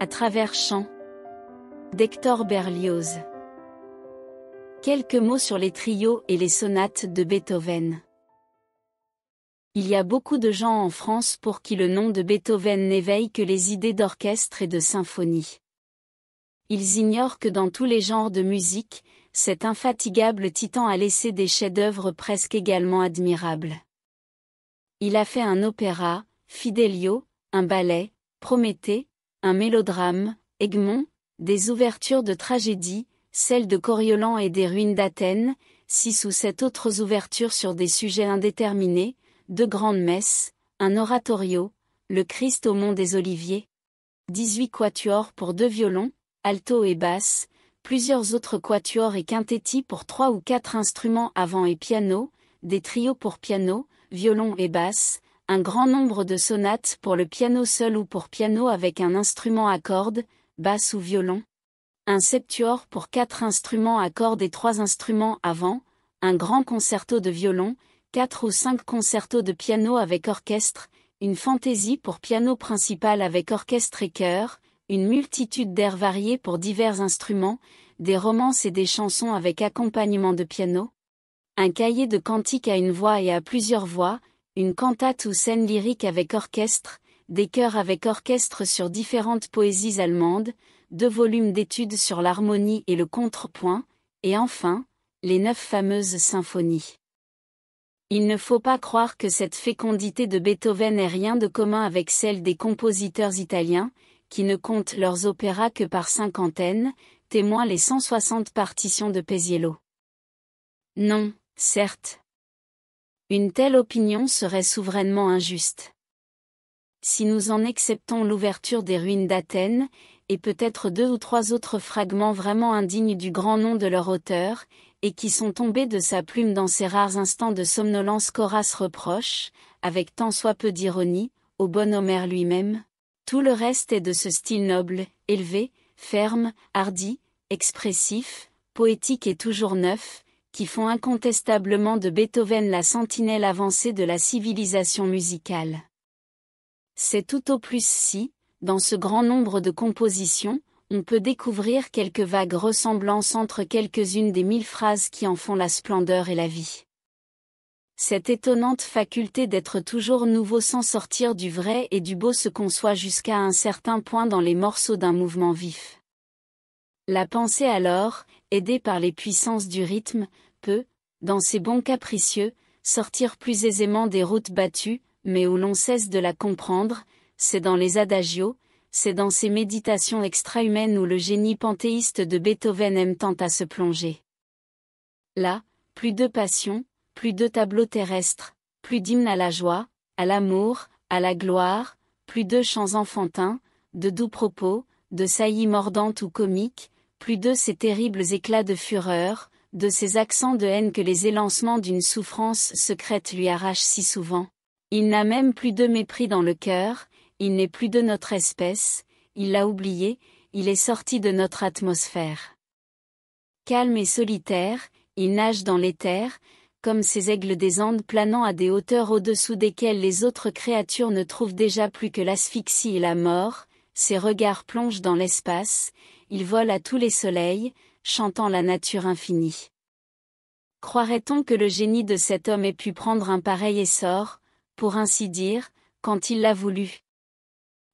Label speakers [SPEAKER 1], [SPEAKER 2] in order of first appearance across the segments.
[SPEAKER 1] À travers chants d'Hector Berlioz. Quelques mots sur les trios et les sonates de Beethoven. Il y a beaucoup de gens en France pour qui le nom de Beethoven n'éveille que les idées d'orchestre et de symphonie. Ils ignorent que dans tous les genres de musique, cet infatigable titan a laissé des chefs-d'œuvre presque également admirables. Il a fait un opéra, Fidelio, un ballet, Prométhée, un mélodrame, Egmont, des ouvertures de tragédie, celles de Coriolan et des ruines d'Athènes, 6 ou 7 autres ouvertures sur des sujets indéterminés, 2 grandes messes, un oratorio, le Christ au mont des Oliviers, 18 quatuors pour 2 violons, alto et basse, plusieurs autres quatuors et quintetti pour 3 ou 4 instruments avant et piano, des trios pour piano, violon et basse, un grand nombre de sonates pour le piano seul ou pour piano avec un instrument à cordes, basse ou violon, un septuor pour 4 instruments à cordes et 3 instruments avant, un grand concerto de violon, 4 ou 5 concertos de piano avec orchestre, une fantaisie pour piano principal avec orchestre et chœur, une multitude d'airs variés pour divers instruments, des romances et des chansons avec accompagnement de piano, un cahier de cantiques à une voix et à plusieurs voix, une cantate ou scène lyrique avec orchestre, des chœurs avec orchestre sur différentes poésies allemandes, 2 volumes d'études sur l'harmonie et le contrepoint, et enfin, les 9 fameuses symphonies. Il ne faut pas croire que cette fécondité de Beethoven ait rien de commun avec celle des compositeurs italiens, qui ne comptent leurs opéras que par cinquantaines, témoin les 160 partitions de Peziello. Non, certes. Une telle opinion serait souverainement injuste. Si nous en acceptons l'ouverture des ruines d'Athènes, et peut-être 2 ou 3 autres fragments vraiment indignes du grand nom de leur auteur, et qui sont tombés de sa plume dans ces rares instants de somnolence qu'Horace reproche, avec tant soit peu d'ironie, au bon Homère lui-même, tout le reste est de ce style noble, élevé, ferme, hardi, expressif, poétique et toujours neuf, qui font incontestablement de Beethoven la sentinelle avancée de la civilisation musicale. C'est tout au plus si, dans ce grand nombre de compositions, on peut découvrir quelques vagues ressemblances entre quelques-unes des 1000 phrases qui en font la splendeur et la vie. Cette étonnante faculté d'être toujours nouveau sans sortir du vrai et du beau se conçoit jusqu'à un certain point dans les morceaux d'un mouvement vif. La pensée alors, aidée par les puissances du rythme, peut, dans ses bons capricieux, sortir plus aisément des routes battues, mais où l'on cesse de la comprendre, c'est dans les adagios, c'est dans ces méditations extra-humaines où le génie panthéiste de Beethoven aime tant à se plonger. Là, plus de passion, plus de tableaux terrestres, plus d'hymnes à la joie, à l'amour, à la gloire, plus de chants enfantins, de doux propos, de saillies mordantes ou comiques, plus de ces terribles éclats de fureur, de ces accents de haine que les élancements d'une souffrance secrète lui arrachent si souvent. Il n'a même plus de mépris dans le cœur, il n'est plus de notre espèce, il l'a oublié, il est sorti de notre atmosphère. Calme et solitaire, il nage dans l'éther, comme ces aigles des Andes planant à des hauteurs au-dessous desquelles les autres créatures ne trouvent déjà plus que l'asphyxie et la mort, ses regards plongent dans l'espace, il vole à tous les soleils, chantant la nature infinie. Croirait-on que le génie de cet homme ait pu prendre un pareil essor, pour ainsi dire, quand il l'a voulu?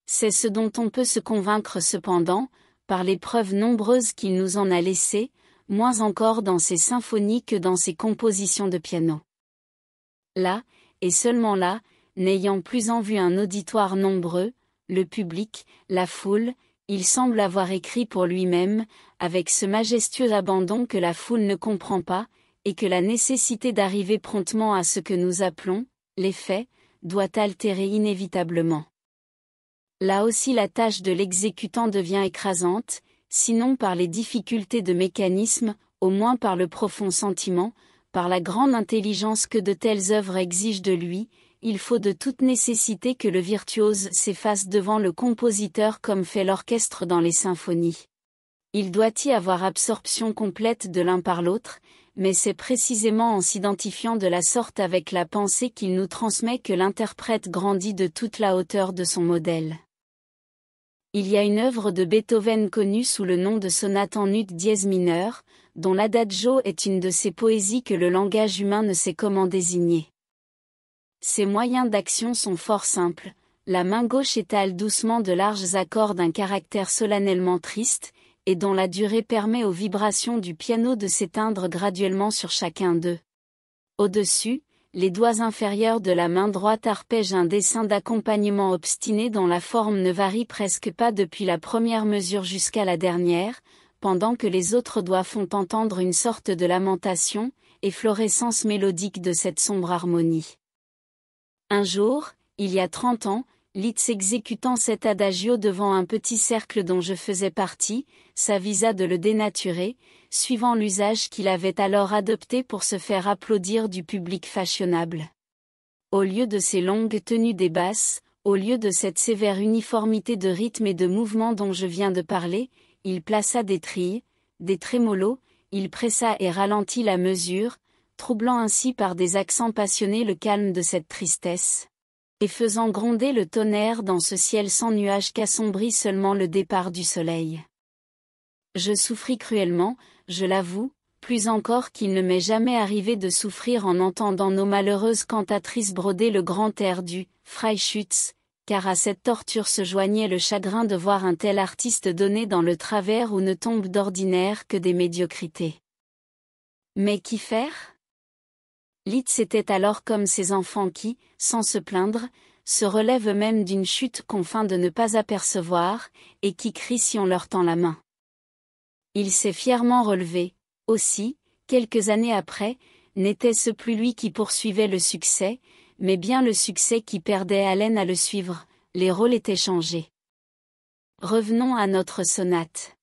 [SPEAKER 1] C'est ce dont on peut se convaincre cependant, par les preuves nombreuses qu'il nous en a laissées, moins encore dans ses symphonies que dans ses compositions de piano. Là, et seulement là, n'ayant plus en vue un auditoire nombreux, le public, la foule, il semble avoir écrit pour lui-même, avec ce majestueux abandon que la foule ne comprend pas, et que la nécessité d'arriver promptement à ce que nous appelons l'effet, doit altérer inévitablement. Là aussi la tâche de l'exécutant devient écrasante, sinon par les difficultés de mécanisme, au moins par le profond sentiment, par la grande intelligence que de telles œuvres exigent de lui, il faut de toute nécessité que le virtuose s'efface devant le compositeur comme fait l'orchestre dans les symphonies. Il doit y avoir absorption complète de l'un par l'autre, mais c'est précisément en s'identifiant de la sorte avec la pensée qu'il nous transmet que l'interprète grandit de toute la hauteur de son modèle. Il y a une œuvre de Beethoven connue sous le nom de sonate en ut dièse mineur, dont l'adagio est une de ces poésies que le langage humain ne sait comment désigner. Ses moyens d'action sont fort simples. La main gauche étale doucement de larges accords d'un caractère solennellement triste, et dont la durée permet aux vibrations du piano de s'éteindre graduellement sur chacun d'eux. Au-dessus, les doigts inférieurs de la main droite arpègent un dessin d'accompagnement obstiné dont la forme ne varie presque pas depuis la première mesure jusqu'à la dernière, pendant que les autres doigts font entendre une sorte de lamentation, efflorescence mélodique de cette sombre harmonie. Un jour, il y a 30 ans, Liszt exécutant cet adagio devant un petit cercle dont je faisais partie, s'avisa de le dénaturer, suivant l'usage qu'il avait alors adopté pour se faire applaudir du public fashionable. Au lieu de ces longues tenues des basses, au lieu de cette sévère uniformité de rythme et de mouvement dont je viens de parler, il plaça des trilles, des trémolos, il pressa et ralentit la mesure, troublant ainsi par des accents passionnés le calme de cette tristesse, et faisant gronder le tonnerre dans ce ciel sans nuages qu'assombrit seulement le départ du soleil. Je souffris cruellement, je l'avoue, plus encore qu'il ne m'est jamais arrivé de souffrir en entendant nos malheureuses cantatrices broder le grand air du Freischütz, car à cette torture se joignait le chagrin de voir un tel artiste donner dans le travers où ne tombent d'ordinaire que des médiocrités. Mais qu'y faire ? Liszt était alors comme ces enfants qui, sans se plaindre, se relèvent eux-mêmes d'une chute qu'on feint de ne pas apercevoir, et qui crient si on leur tend la main. Il s'est fièrement relevé, aussi, quelques années après, n'était-ce plus lui qui poursuivait le succès, mais bien le succès qui perdait haleine à le suivre, les rôles étaient changés. Revenons à notre sonate.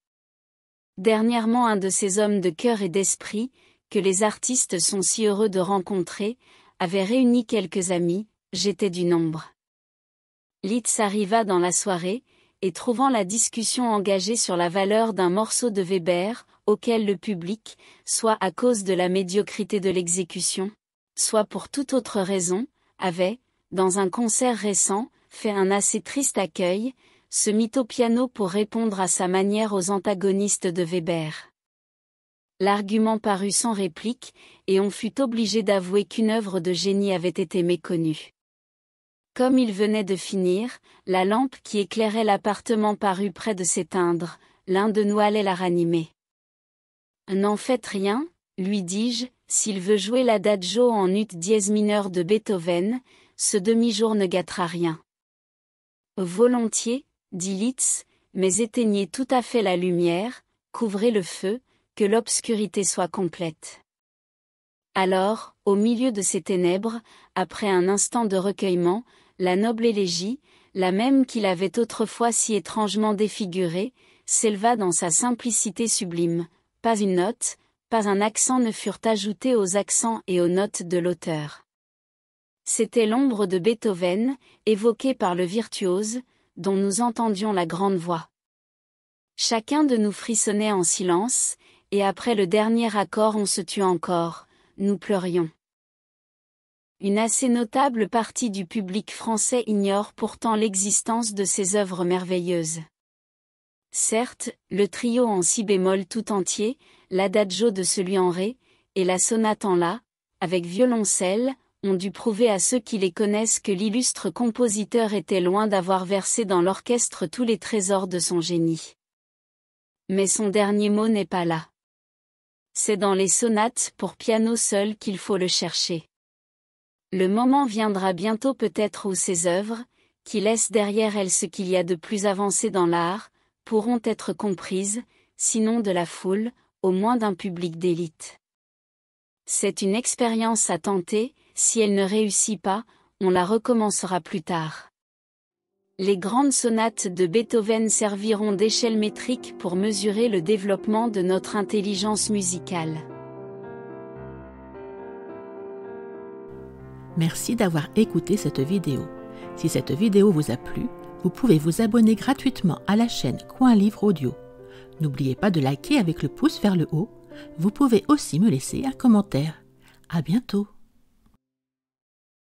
[SPEAKER 1] Dernièrement un de ces hommes de cœur et d'esprit, que les artistes sont si heureux de rencontrer, avait réuni quelques amis, j'étais du nombre. Liszt arriva dans la soirée, et trouvant la discussion engagée sur la valeur d'un morceau de Weber, auquel le public, soit à cause de la médiocrité de l'exécution, soit pour toute autre raison, avait, dans un concert récent, fait un assez triste accueil, se mit au piano pour répondre à sa manière aux antagonistes de Weber. L'argument parut sans réplique, et on fut obligé d'avouer qu'une œuvre de génie avait été méconnue. Comme il venait de finir, la lampe qui éclairait l'appartement parut près de s'éteindre, l'un de nous allait la ranimer. « N'en faites rien, lui dis-je, s'il veut jouer l'adagio en ut dièse mineur de Beethoven, ce demi-jour ne gâtera rien. » « Volontiers, dit Liszt, mais éteignez tout à fait la lumière, couvrez le feu, que l'obscurité soit complète. » Alors, au milieu de ces ténèbres, après un instant de recueillement, la noble élégie, la même qu'il avait autrefois si étrangement défigurée, s'éleva dans sa simplicité sublime. Pas une note, pas un accent ne furent ajoutés aux accents et aux notes de l'auteur. C'était l'ombre de Beethoven, évoquée par le virtuose, dont nous entendions la grande voix. Chacun de nous frissonnait en silence, et après le dernier accord on se tut encore, nous pleurions. Une assez notable partie du public français ignore pourtant l'existence de ces œuvres merveilleuses. Certes, le trio en si bémol tout entier, l'adagio de celui en ré, et la sonate en la, avec violoncelle, ont dû prouver à ceux qui les connaissent que l'illustre compositeur était loin d'avoir versé dans l'orchestre tous les trésors de son génie. Mais son dernier mot n'est pas là. C'est dans les sonates pour piano seul qu'il faut le chercher. Le moment viendra bientôt peut-être où ces œuvres, qui laissent derrière elles ce qu'il y a de plus avancé dans l'art, pourront être comprises, sinon de la foule, au moins d'un public d'élite. C'est une expérience à tenter, si elle ne réussit pas, on la recommencera plus tard. Les grandes sonates de Beethoven serviront d'échelle métrique pour mesurer le développement de notre intelligence musicale.
[SPEAKER 2] Merci d'avoir écouté cette vidéo. Si cette vidéo vous a plu, vous pouvez vous abonner gratuitement à la chaîne Coin Livre Audio. N'oubliez pas de liker avec le pouce vers le haut. Vous pouvez aussi me laisser un commentaire. À bientôt.